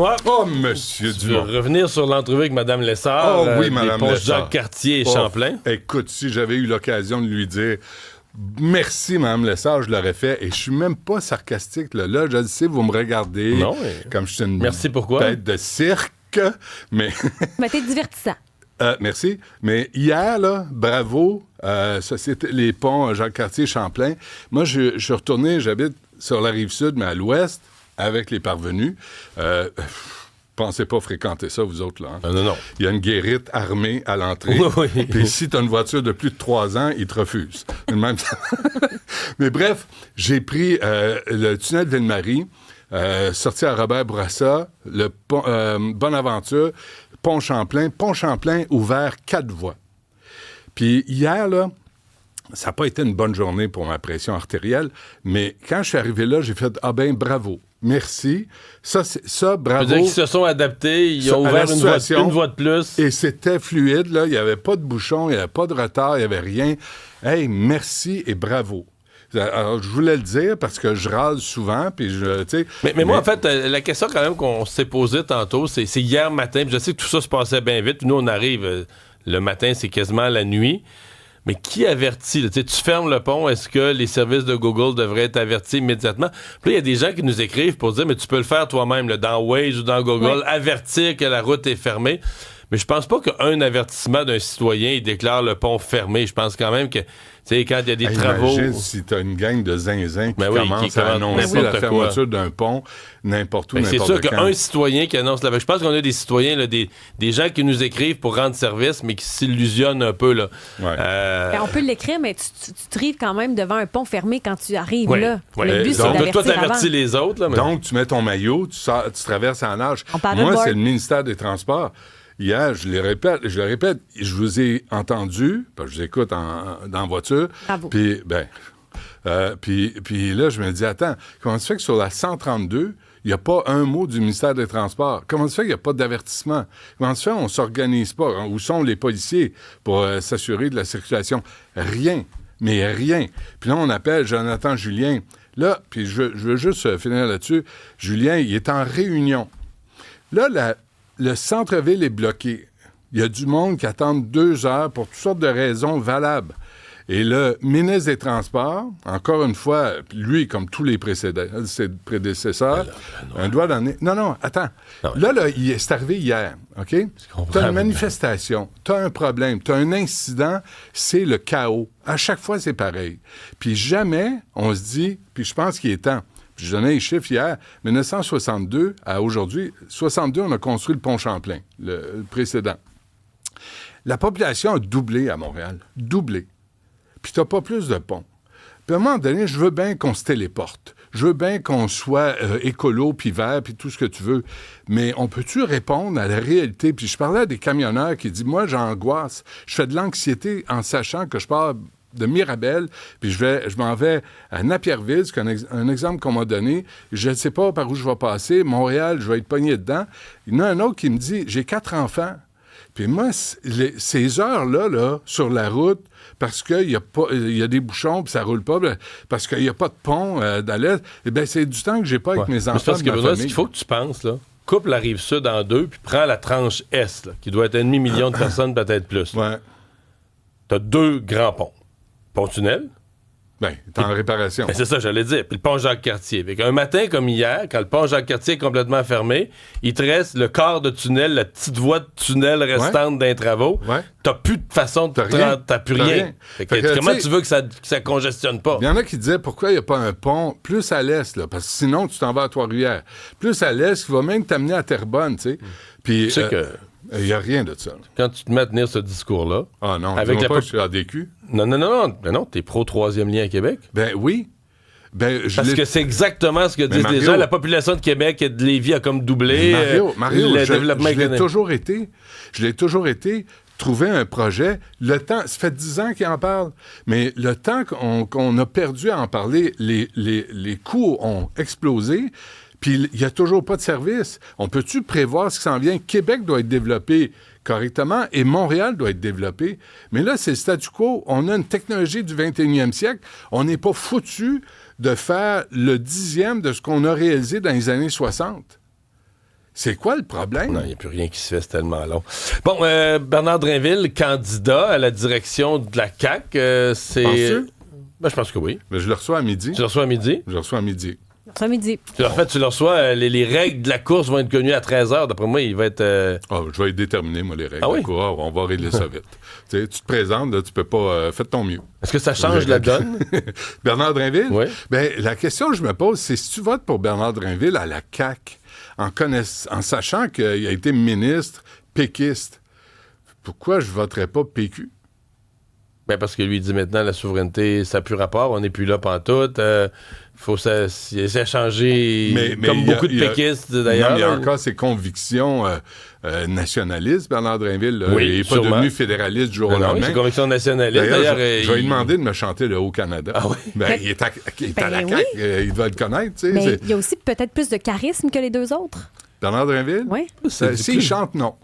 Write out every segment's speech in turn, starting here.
Ouais. Oh, monsieur Tu veux Dumont. revenir sur l'entrevue avec Mme Lessard? Oh oui, des Mme ponts Lessard. Jacques-Cartier et Oh, Champlain? Écoute, si j'avais eu l'occasion de lui dire merci, Mme Lessard, je l'aurais fait. Et je suis même pas sarcastique. Là, je le sais, vous me regardez Non, comme je suis une merci, pourquoi? tête de cirque, mais... Mais t'es divertissant. Merci. Mais hier, là, bravo, Société Les Ponts, Jacques-Cartier, Champlain. Moi, je suis retourné, j'habite sur la Rive-Sud, mais à l'Ouest, avec les parvenus. Pensez pas fréquenter ça, vous autres, là. Hein? Non. Il y a une guérite armée à l'entrée. Oui. Puis si tu as une voiture de plus de 3 ans, ils te refusent. Même... Mais bref, j'ai pris le tunnel Ville-Marie, sorti à Robert Bourassa, le pont Bonaventure, Pont Champlain ouvert 4 voies. Puis hier, là, ça n'a pas été une bonne journée pour ma pression artérielle, mais quand je suis arrivé là, j'ai fait « Ah ben, bravo, merci. » Ça, bravo. Je veux dire qu'ils se sont adaptés, ils ont ouvert une voie de plus. Et c'était fluide, là. Il n'y avait pas de bouchon, il n'y avait pas de retard, il n'y avait rien. Hey, merci et bravo. Alors, je voulais le dire parce que je râle souvent, puis tu sais... Mais moi, en fait, la question quand même qu'on s'est posée tantôt, c'est hier matin, puis je sais que tout ça se passait bien vite. Nous, on arrive, le matin, c'est quasiment la nuit. Mais qui avertit? Là? Tu fermes le pont, est-ce que les services de Google devraient être avertis immédiatement? Puis là, il y a des gens qui nous écrivent pour dire, mais tu peux le faire toi-même, là, dans Waze ou dans Google, avertir que la route est fermée. Mais je pense pas qu'un avertissement d'un citoyen, il déclare le pont fermé. Je pense quand même que, tu sais, quand il y a des travaux... Imagine si t'as une gang de zinzins qui commence à annoncer n'importe la fermeture d'un pont, n'importe où, n'importe quand. C'est sûr qu'un citoyen qui annonce la... Je pense qu'on a des citoyens, là, des gens qui nous écrivent pour rendre service, mais qui s'illusionnent un peu, là. Ouais. On peut l'écrire, mais tu trives quand même devant un pont fermé quand tu arrives là. Ouais. Le but, c'est donc, d'avertir toi, t'avertis avant. les autres, là. Mais... Donc, tu mets ton maillot, tu traverses en nage. Moi, c'est le ministère des Transports. Hier, je le répète, je vous ai entendu, parce que je vous écoute dans la voiture. Bravo. Puis, puis là, je me dis, attends, comment ça fait que sur la 132, il n'y a pas un mot du ministère des Transports? Comment ça fait qu'il n'y a pas d'avertissement? Comment ça fait qu'on ne s'organise pas? Où sont les policiers pour s'assurer de la circulation? Rien, mais rien. Puis là, on appelle Jonathan Julien. Là, puis je veux juste finir là-dessus. Julien, il est en réunion. Là, le centre-ville est bloqué. Il y a du monde qui attend 2 heures pour toutes sortes de raisons valables. Et le ministre des Transports, encore une fois, lui, comme tous les ses prédécesseurs, un doigt dans le nez. Non, attends. Là, c'est arrivé hier, OK? Tu as une manifestation, tu as un problème, tu as un incident, c'est le chaos. À chaque fois, c'est pareil. Puis jamais, on se dit, puis je pense qu'il est temps. Je donnais les chiffres hier. 1962 à aujourd'hui, 62, on a construit le pont Champlain, le précédent. La population a doublé à Montréal. Doublé. Puis t'as pas plus de ponts. Puis à un moment donné, je veux bien qu'on se téléporte. Je veux bien qu'on soit écolo, puis vert, puis tout ce que tu veux. Mais on peut-tu répondre à la réalité? Puis je parlais à des camionneurs qui disent, moi, j'angoisse. Je fais de l'anxiété en sachant que je pars de Mirabel, puis je m'en vais à Napierville, c'est un exemple qu'on m'a donné. Je ne sais pas par où je vais passer. Montréal, je vais être pogné dedans. Il y en a un autre qui me dit, j'ai 4 enfants. Puis moi, ces heures-là, sur la route, parce qu'il y a des bouchons, puis ça roule pas, parce qu'il n'y a pas de pont dans l'Est, eh bien, c'est du temps que j'ai pas avec mes enfants. Parce que Benoît, ce qu'il faut que tu penses, là, coupe la Rive-Sud en 2, puis prends la tranche Est, là, qui doit être 1,5 million de personnes, peut-être plus. Ouais. T'as 2 grands ponts. Pont-tunnel. Bien, t'es en réparation. Ben c'est ça, j'allais dire. Puis le pont Jacques-Cartier. Un matin comme hier, quand le pont Jacques-Cartier est complètement fermé, il te reste le quart de tunnel, la petite voie de tunnel restante d'un travaux. Ouais. T'as plus de façon de t'as plus rien. Comment tu veux que ça congestionne pas? Il y en a qui disaient pourquoi il n'y a pas un pont plus à l'est, là, parce que sinon tu t'en vas à Trois-Rivières. Plus à l'est, qui va même t'amener à Terrebonne, tu sais. Puis tu sais que... il n'y a rien de ça. Quand tu te mets à tenir ce discours-là... Ah non, avec pas que je suis ADQ. Non. Ben non, t'es pro-troisième lien à Québec. Ben oui. Parce que c'est exactement ce que disent les gens. La population de Québec et de Lévis a comme doublé. Mario, je l'ai toujours été. Trouver un projet, le temps, ça fait 10 ans qu'il en parle, mais le temps qu'on a perdu à en parler, les coûts ont explosé. Puis il n'y a toujours pas de service. On peut-tu prévoir ce qui s'en vient? Québec doit être développé correctement et Montréal doit être développé. Mais là, c'est le statu quo. On a une technologie du 21e siècle. On n'est pas foutu de faire le 10e de ce qu'on a réalisé dans les années 60. C'est quoi le problème? Non, il n'y a plus rien qui se fait, c'est tellement long. Bon, Bernard Drinville, candidat à la direction de la CAQ, c'est... Penses-tu? Ben, je pense que oui. Ben, je le reçois à midi. Tu le reçois à midi? Je le reçois à midi. Ça midi. En fait, tu le reçois, les règles de la course vont être connues à 13h. D'après moi, il va être... Je vais déterminer, moi, les règles. Ah oui? On va régler ça vite. Tu te présentes, là, tu peux pas... fais de ton mieux. Est-ce que ça change la donne? Bernard Drinville? Oui. Ben, la question que je me pose, c'est si tu votes pour Bernard Drinville à la CAQ, en sachant qu'il a été ministre péquiste, pourquoi je voterais pas PQ? Ben parce que lui il dit maintenant la souveraineté, ça n'a plus rapport, on n'est plus là pantoute. Faut s'échanger comme beaucoup de péquistes d'ailleurs. Non, mais il y a encore ses convictions nationalistes, Bernard Drinville. Là. Oui, il n'est pas sûrement. devenu fédéraliste du jour au Non, lendemain. ses convictions nationalistes. D'ailleurs, D'ailleurs, je vais lui demander de me chanter le Haut-Canada. Ah oui? Ben, il est à la Ben CAQ, oui. il doit le connaître. Tu sais, Mais il y a aussi peut-être plus de charisme que les deux autres. Bernard Drinville? Oui. S'il chante, non.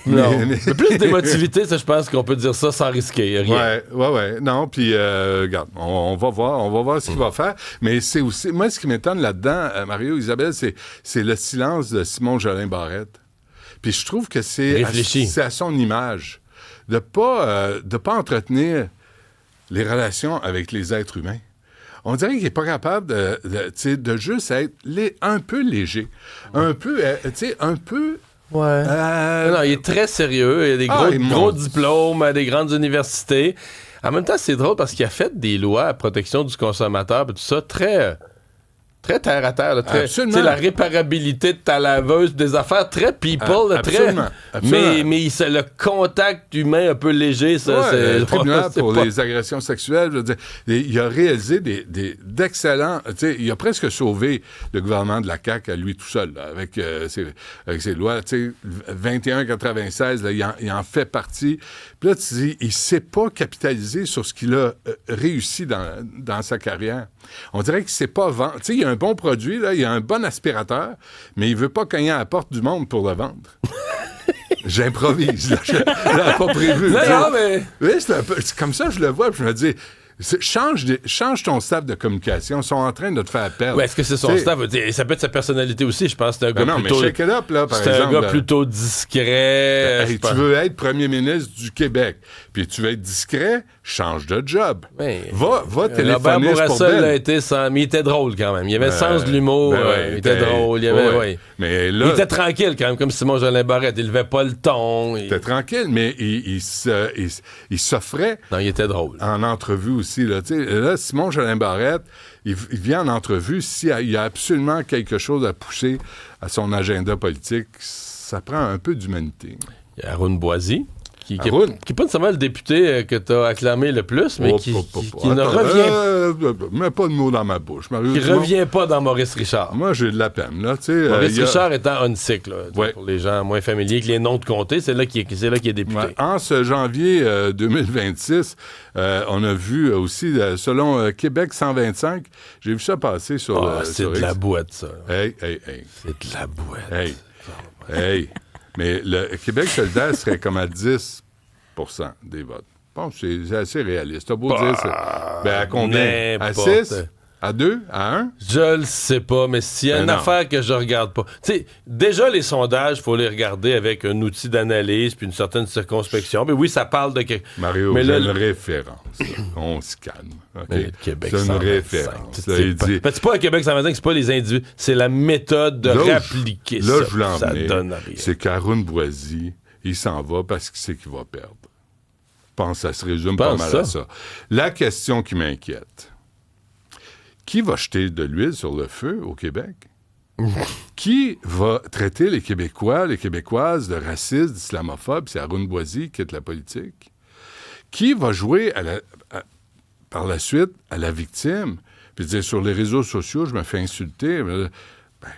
Non. Mais plus d'émotivité, ça, je pense qu'on peut dire ça sans risquer. Rien. Ouais. Non, puis regarde, on va voir ce qu'il va faire. Mais c'est aussi, moi, ce qui m'étonne là-dedans, Mario, Isabelle, c'est le silence de Simon Jolin Barrette. Puis je trouve que c'est à son image de pas entretenir les relations avec les êtres humains. On dirait qu'il n'est pas capable de juste être un peu léger. Un peu, Ouais. Non, il est très sérieux. Il a des gros diplômes, des grandes universités. En même temps, c'est drôle parce qu'il a fait des lois à protection du consommateur et tout ça très terre à terre. Absolument. La réparabilité de ta laveuse, des affaires très people. Absolument. Mais le contact humain un peu léger, ça, c'est... Le tribunal pour les agressions sexuelles, je veux dire, il a réalisé d'excellents... Il a presque sauvé le gouvernement de la CAQ à lui tout seul, là, avec ses lois. 2196, là, il en fait partie. Puis là, tu dis, il ne sait pas capitaliser sur ce qu'il a réussi dans sa carrière. On dirait qu'il ne sait pas vendre. Tu sais, il y a un bon produit, là, il y a un bon aspirateur, mais il ne veut pas cogner à la porte du monde pour le vendre. J'improvise, là. Je l'avais pas prévu. Non, mais... Oui, c'est comme ça que je le vois, puis je me dis... Change ton staff de communication. Ils sont en train de te faire perdre. Ouais, est-ce que c'est son staff? Ça peut être sa personnalité aussi. Je pense que c'est un gars plutôt... mais shake it up, là, par exemple. C'est un gars plutôt discret. Tu veux être premier ministre du Québec, puis tu veux être discret, change de job. Va téléphoner Robert Bourassa l'a été mais il était drôle quand même. Il avait le sens de l'humour. Il était drôle. Mais là, il était tranquille quand même, comme Simon Jolin Barrette. Il levait pas le ton. Il était tranquille, mais il s'offrait... Non, il était drôle. En entrevue aussi. Là, Simon Jolin Barrette, il vient en entrevue s'il y a absolument quelque chose à pousser à son agenda politique. Ça prend un peu d'humanité. Il y a Arun Boisy, qui n'est pas nécessairement le député que tu as acclamé le plus, mais qui ne revient... mets pas de mots dans ma bouche. Mario, qui ne revient pas dans Maurice Richard. Moi, j'ai de la peine. Là, Maurice Richard étant on-sick, pour les gens moins familiers, que les noms de comté, c'est là qu'il est député. Ouais. En ce janvier 2026, on a vu aussi, selon Québec 125, j'ai vu ça passer sur... c'est de la boîte, ça. Hey. C'est de la boîte. Hey. Mais le Québec solidaire serait comme à 10% des votes. Bon, c'est assez réaliste. T'as beau dire, à combien? À 6? À 2? À 1? Je le sais pas, mais s'il y a une affaire que je regarde pas... Tu sais, déjà, les sondages, il faut les regarder avec un outil d'analyse puis une certaine circonspection. Mais oui, ça parle de... Mario, c'est une référence. On se calme. Okay? Québec, c'est une référence. C'est pas à Québec 125, c'est pas les individus. C'est la méthode de réappliquer ça. Là, je voulais en venir. rien. C'est qu'Arun Boisy, il s'en va parce qu'il sait qu'il va perdre. Je pense que ça se résume pas mal à ça. La question qui m'inquiète... Qui va jeter de l'huile sur le feu au Québec? Qui va traiter les Québécois, les Québécoises de racistes, d'islamophobes? C'est Arun Boisy qui quitte la politique. Qui va jouer par la suite à la victime? Puis dire, sur les réseaux sociaux, je me fais insulter.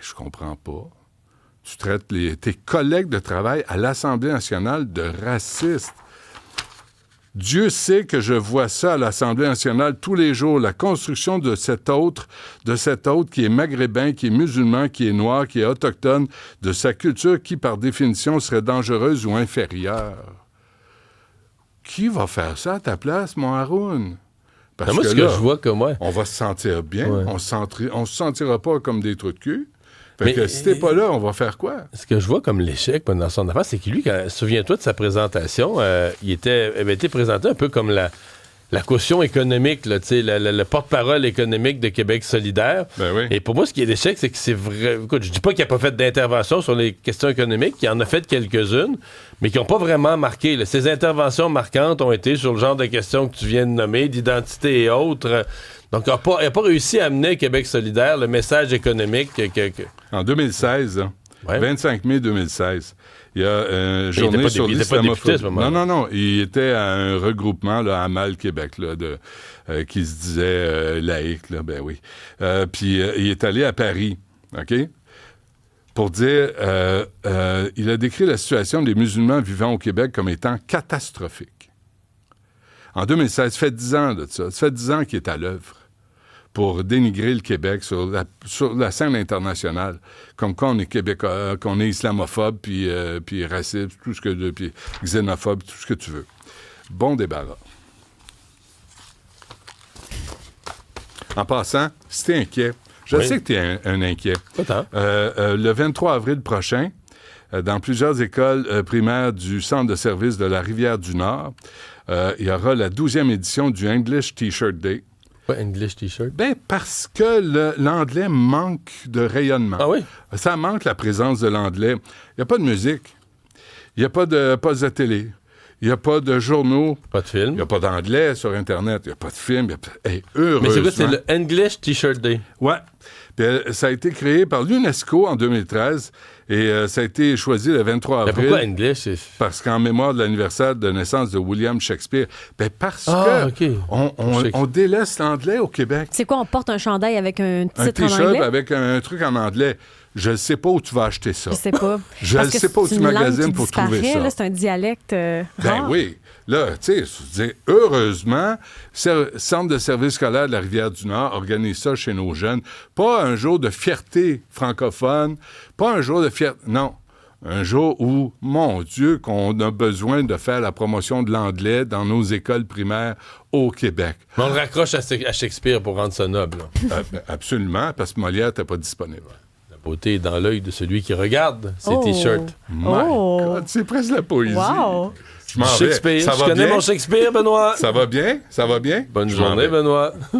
Je comprends pas. Tu traites tes collègues de travail à l'Assemblée nationale de racistes. Dieu sait que je vois ça à l'Assemblée nationale tous les jours, la construction de cet autre qui est maghrébin, qui est musulman, qui est noir, qui est autochtone, de sa culture qui, par définition, serait dangereuse ou inférieure. Qui va faire ça à ta place, mon Haroun? Parce moi, que ce là, que je vois que moi... on va se sentir bien, on se sentira pas comme des trous de cul. Fait que si t'es pas là, on va faire quoi? Ce que je vois comme l'échec dans son affaire, c'est que lui, souviens-toi de sa présentation, il avait été présenté un peu comme la caution économique, là, le porte-parole économique de Québec solidaire. Ben oui. Et pour moi, ce qui est l'échec, c'est que c'est vrai. Écoute, je dis pas qu'il n'a pas fait d'intervention sur les questions économiques, il en a fait quelques-unes, mais qui n'ont pas vraiment marqué. Là. Ces interventions marquantes ont été sur le genre de questions que tu viens de nommer, d'identité et autres. Donc, il n'a pas réussi à amener Québec solidaire le message économique En 2016, là, Ouais. 25 mai 2016, il y a une il journée était pas sur député à ce l'islamophobie. moment-là. Non. Il était à un regroupement là, à Mal Québec là, qui se disait laïque. Là, ben oui. Puis il est allé à Paris, OK? Pour dire, il a décrit la situation des musulmans vivant au Québec comme étant catastrophique. En 2016, ça fait 10 ans de ça. Ça fait 10 ans qu'il est à l'œuvre pour dénigrer le Québec sur la scène internationale, comme quoi on est québécois, qu'on est islamophobe, puis raciste, puis xénophobe, tout ce que tu veux. Bon débarras. En passant, si t'es inquiet, je sais que t'es un inquiet. Pas tant. Le 23 avril prochain, dans plusieurs écoles primaires du centre de service de la Rivière-du-Nord, il y aura la 12e édition du English T-shirt Day. Pas English T-shirt. Ben, parce que l'anglais manque de rayonnement. Ah oui? Ça manque la présence de l'anglais. Il n'y a pas de musique. Il n'y a pas de poste de télé. Il n'y a pas de journaux. Pas de Il film. n'y a pas d'anglais sur Internet. Il n'y a pas de film. Heureusement. Mais c'est quoi, c'est le English T-shirt Day? Ouais. Puis, ça a été créé par l'UNESCO en 2013 et ça a été choisi le 23 Mais avril. pourquoi English? Parce qu'en mémoire de l'anniversaire de naissance de William Shakespeare. Ben parce que OK. on délaisse l'anglais au Québec. C'est quoi, on porte un chandail avec un Un titre en T-shirt anglais? avec un truc en anglais. Je ne sais pas où tu vas acheter ça. Je sais pas. Je Parce ne que sais pas où c'est tu une langue magasines qui pour trouver disparaît, ça. là, c'est un dialecte Ben rare. oui. Là, tu sais, heureusement, Centre de service scolaire de la Rivière-du-Nord organise ça chez nos jeunes. Pas un jour de fierté francophone, pas un jour de fierté... Non. Un jour où, mon Dieu, qu'on a besoin de faire la promotion de l'anglais dans nos écoles primaires au Québec. Mais on le raccroche à Shakespeare pour rendre ça noble. Là. Absolument, parce que Molière n'était pas disponible. La beauté est dans l'œil de celui qui regarde ces Oh. T-shirts. My Oh. God, c'est presque la poésie. Wow! Je m'en vais. Shakespeare. Ça Je va connais bien? mon Shakespeare, Benoît. Ça va bien? Ça va bien? Bonne Je m'en journée, vais. Benoît.